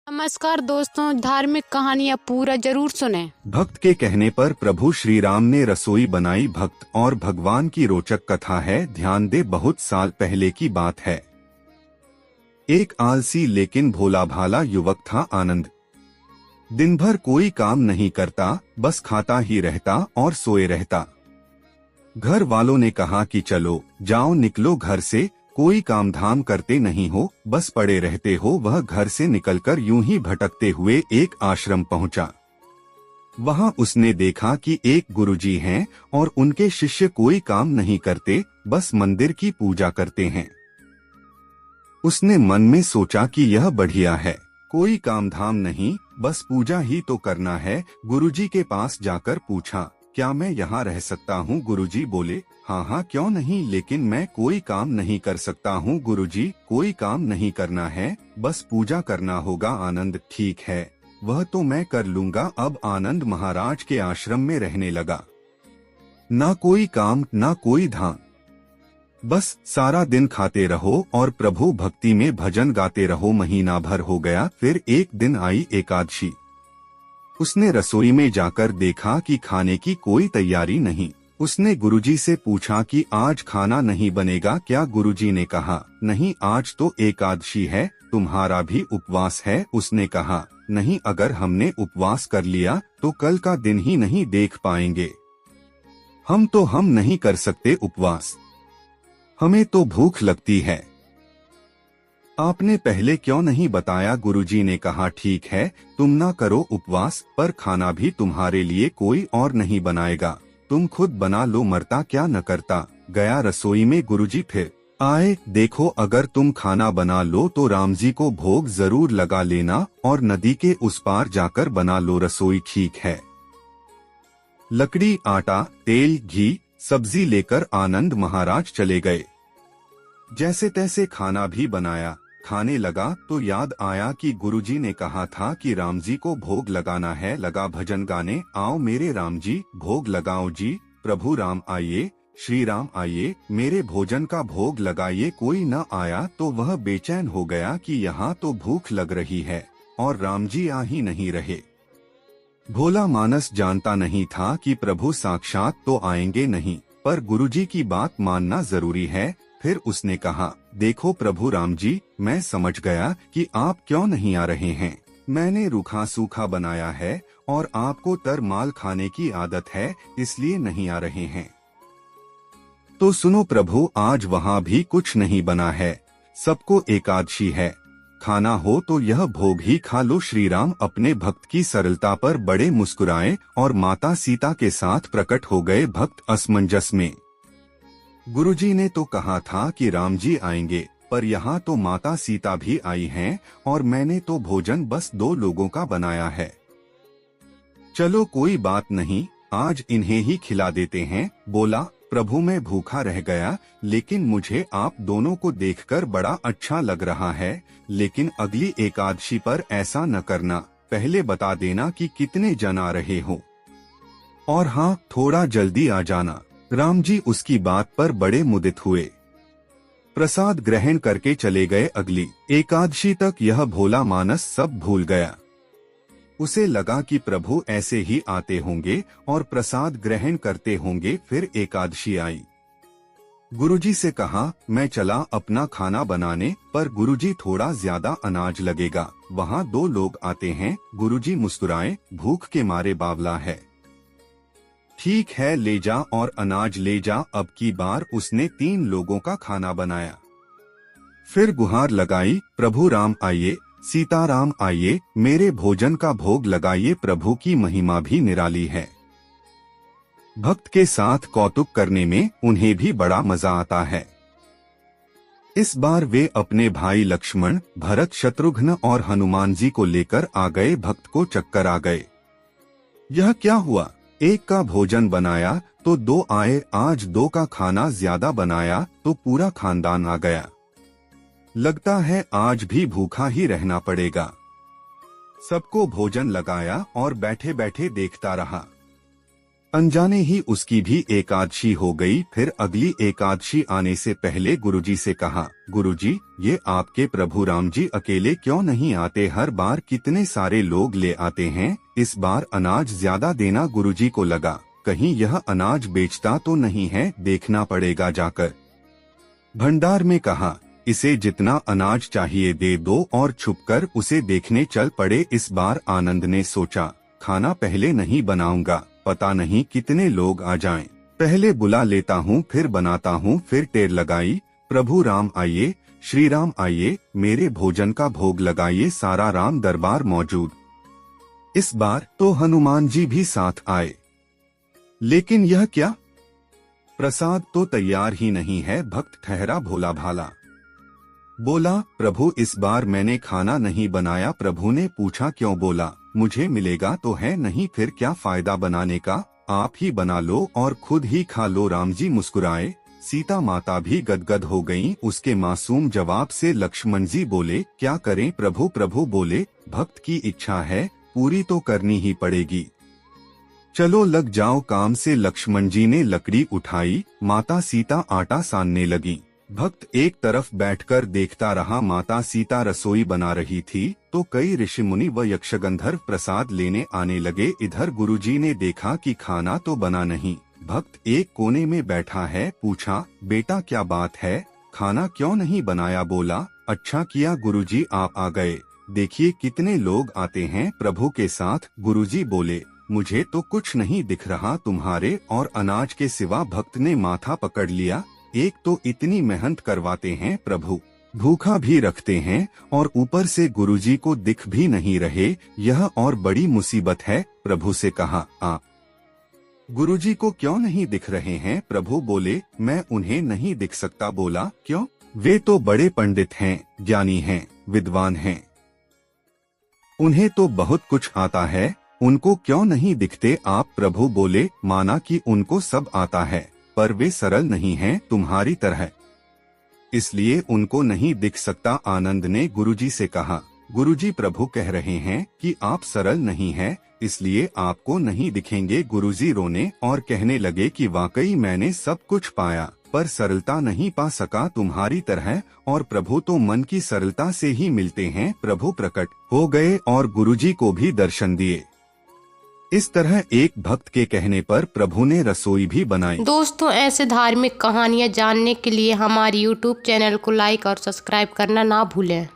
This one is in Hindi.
नमस्कार दोस्तों, धार्मिक कहानियाँ पूरा जरूर सुने। भक्त के कहने पर प्रभु श्री राम ने रसोई बनाई। भक्त और भगवान की रोचक कथा है। ध्यान दे, बहुत साल पहले की बात है। एक आलसी लेकिन भोला भाला युवक था आनंद। दिन भर कोई काम नहीं करता, बस खाता ही रहता और सोए रहता। घर वालों ने कहा कि चलो जाओ, निकलो घर से, कोई काम धाम करते नहीं हो, बस पड़े रहते हो। वह घर से निकलकर यूं ही भटकते हुए एक आश्रम पहुंचा। वहां उसने देखा कि एक गुरुजी हैं और उनके शिष्य कोई काम नहीं करते, बस मंदिर की पूजा करते हैं। उसने मन में सोचा कि यह बढ़िया है, कोई काम धाम नहीं, बस पूजा ही तो करना है। गुरुजी के पास जाकर पूछा, क्या मैं यहाँ रह सकता हूँ? गुरुजी बोले, हाँ हाँ क्यों नहीं, लेकिन मैं कोई काम नहीं कर सकता हूँ। गुरुजी, कोई काम नहीं करना है, बस पूजा करना होगा। आनंद, ठीक है, वह तो मैं कर लूंगा। अब आनंद महाराज के आश्रम में रहने लगा। ना कोई काम, ना कोई धाम, बस सारा दिन खाते रहो और प्रभु भक्ति में भजन गाते रहो। महीना भर हो गया। फिर एक दिन आई एकादशी। उसने रसोई में जाकर देखा कि खाने की कोई तैयारी नहीं। उसने गुरुजी से पूछा कि आज खाना नहीं बनेगा क्या? गुरुजी ने कहा, नहीं, आज तो एकादशी है, तुम्हारा भी उपवास है। उसने कहा, नहीं, अगर हमने उपवास कर लिया तो कल का दिन ही नहीं देख पाएंगे। हम नहीं कर सकते उपवास, हमें तो भूख लगती है। आपने पहले क्यों नहीं बताया? गुरुजी ने कहा, ठीक है, तुम ना करो उपवास, पर खाना भी तुम्हारे लिए कोई और नहीं बनाएगा, तुम खुद बना लो, मरता क्या न करता। गया रसोई में। गुरुजी फिर आए। देखो, अगर तुम खाना बना लो तो राम जी को भोग जरूर लगा लेना और नदी के उस पार जाकर बना लो रसोई। ठीक है। लकड़ी, आटा, तेल, घी, सब्जी लेकर आनंद महाराज चले गए। जैसे तैसे खाना भी बनाया। खाने लगा तो याद आया कि गुरुजी ने कहा था कि राम जी को भोग लगाना है। लगा भजन गाने, आओ मेरे राम जी, भोग लगाओ जी, प्रभु राम आइए, श्री राम आइए, मेरे भोजन का भोग लगाइए। कोई न आया तो वह बेचैन हो गया कि यहाँ तो भूख लग रही है और राम जी आ ही नहीं रहे। भोला मानस जानता नहीं था कि प्रभु साक्षात तो आएंगे नहीं, पर गुरुजी की बात मानना जरूरी है। फिर उसने कहा, देखो प्रभु राम जी, मैं समझ गया कि आप क्यों नहीं आ रहे हैं। मैंने रूखा सूखा बनाया है और आपको तरमाल खाने की आदत है, इसलिए नहीं आ रहे हैं। तो सुनो प्रभु, आज वहाँ भी कुछ नहीं बना है, सबको एकादशी है, खाना हो तो यह भोग ही खा लो। श्री राम अपने भक्त की सरलता पर बड़े मुस्कुराए और माता सीता के साथ प्रकट हो गए। भक्त असमंजस में। गुरुजी ने तो कहा था कि राम जी आएंगे, पर यहाँ तो माता सीता भी आई हैं और मैंने तो भोजन बस 2 लोगों का बनाया है। चलो कोई बात नहीं, आज इन्हें ही खिला देते हैं। बोला, प्रभु मैं भूखा रह गया, लेकिन मुझे आप दोनों को देखकर बड़ा अच्छा लग रहा है, लेकिन अगली एकादशी पर ऐसा न करना, पहले बता देना कि कितने जन आ रहे हो, और हाँ, थोड़ा जल्दी आ जाना। राम जी उसकी बात पर बड़े मुदित हुए। प्रसाद ग्रहण करके चले गए। अगली एकादशी तक यह भोला मानस सब भूल गया। उसे लगा कि प्रभु ऐसे ही आते होंगे और प्रसाद ग्रहण करते होंगे। फिर एकादशी आई। गुरुजी से कहा, मैं चला अपना खाना बनाने, पर गुरुजी थोड़ा ज्यादा अनाज लगेगा, वहाँ 2 लोग आते हैं। गुरुजी मुस्कुराए, भूख के मारे बावला है। ठीक है, ले जा और अनाज ले जा। अब की बार उसने 3 लोगों का खाना बनाया। फिर गुहार लगाई, प्रभु राम आइए, सीताराम आइए, मेरे भोजन का भोग लगाइए। प्रभु की महिमा भी निराली है। भक्त के साथ कौतुक करने में उन्हें भी बड़ा मजा आता है। इस बार वे अपने भाई लक्ष्मण, भरत, शत्रुघ्न और हनुमान जी को लेकर आ गए। भक्त को चक्कर आ गए। यह क्या हुआ? एक का भोजन बनाया तो 2 आए, आज 2 का खाना ज्यादा बनाया तो पूरा खानदान आ गया। लगता है आज भी भूखा ही रहना पड़ेगा। सबको भोजन लगाया और बैठे बैठे देखता रहा। अनजाने ही उसकी भी एकादशी हो गई। फिर अगली एकादशी आने से पहले गुरुजी से कहा, गुरुजी, ये आपके प्रभु राम जी अकेले क्यों नहीं आते? हर बार कितने सारे लोग ले आते हैं, इस बार अनाज ज्यादा देना। गुरुजी को लगा कहीं यह अनाज बेचता तो नहीं है, देखना पड़ेगा जाकर। भंडार में कहा, इसे जितना अनाज चाहिए दे दो, और छुपकर उसे देखने चल पड़े। इस बार आनंद ने सोचा, खाना पहले नहीं बनाऊंगा, पता नहीं कितने लोग आ जाएं। पहले बुला लेता हूँ फिर बनाता हूँ। फिर टेर लगाई, प्रभु राम आइए, श्री राम आइए, मेरे भोजन का भोग लगाइए। सारा राम दरबार मौजूद। इस बार तो हनुमान जी भी साथ आए। लेकिन यह क्या, प्रसाद तो तैयार ही नहीं है। भक्त ठहरा भोला भाला, बोला, प्रभु इस बार मैंने खाना नहीं बनाया। प्रभु ने पूछा, क्यों? बोला, मुझे मिलेगा तो है नहीं, फिर क्या फायदा बनाने का, आप ही बना लो और खुद ही खा लो। राम जी मुस्कुराए, सीता माता भी गदगद हो गईं। उसके मासूम जवाब से लक्ष्मण जी बोले, क्या करें प्रभु? प्रभु बोले, भक्त की इच्छा है, पूरी तो करनी ही पड़ेगी, चलो लग जाओ काम से। लक्ष्मण जी ने लकड़ी उठाई, माता सीता आटा सानने लगी। भक्त एक तरफ बैठकर देखता रहा। माता सीता रसोई बना रही थी तो कई ऋषि मुनि व यक्षगंधर्व प्रसाद लेने आने लगे। इधर गुरुजी ने देखा कि खाना तो बना नहीं। भक्त एक कोने में बैठा है। पूछा, बेटा क्या बात है, खाना क्यों नहीं बनाया? बोला, अच्छा किया गुरुजी आप आ गए, देखिए कितने लोग आते हैं प्रभु के साथ। गुरुजी बोले, मुझे तो कुछ नहीं दिख रहा तुम्हारे और अनाज के सिवा। भक्त ने माथा पकड़ लिया, एक तो इतनी मेहनत करवाते हैं प्रभु, भूखा भी रखते हैं और ऊपर से गुरुजी को दिख भी नहीं रहे, यह और बड़ी मुसीबत है। प्रभु से कहा, आप गुरुजी को क्यों नहीं दिख रहे हैं? प्रभु बोले, मैं उन्हें नहीं दिख सकता। बोला, क्यों? वे तो बड़े पंडित हैं, ज्ञानी हैं, विद्वान हैं, उन्हें तो बहुत कुछ आता है, उनको क्यों नहीं दिखते आप? प्रभु बोले, माना कि उनको सब आता है, पर वे सरल नहीं हैं तुम्हारी तरह, इसलिए उनको नहीं दिख सकता। आनंद ने गुरुजी से कहा, गुरुजी प्रभु कह रहे हैं कि आप सरल नहीं हैं, इसलिए आपको नहीं दिखेंगे। गुरुजी रोने और कहने लगे कि वाकई मैंने सब कुछ पाया, पर सरलता नहीं पा सका तुम्हारी तरह, और प्रभु तो मन की सरलता से ही मिलते हैं। प्रभु प्रकट हो गए और गुरुजी को भी दर्शन दिए। इस तरह एक भक्त के कहने पर प्रभु ने रसोई भी बनाई। दोस्तों, ऐसे धार्मिक कहानियाँ जानने के लिए हमारे YouTube चैनल को लाइक और सब्सक्राइब करना ना भूलें।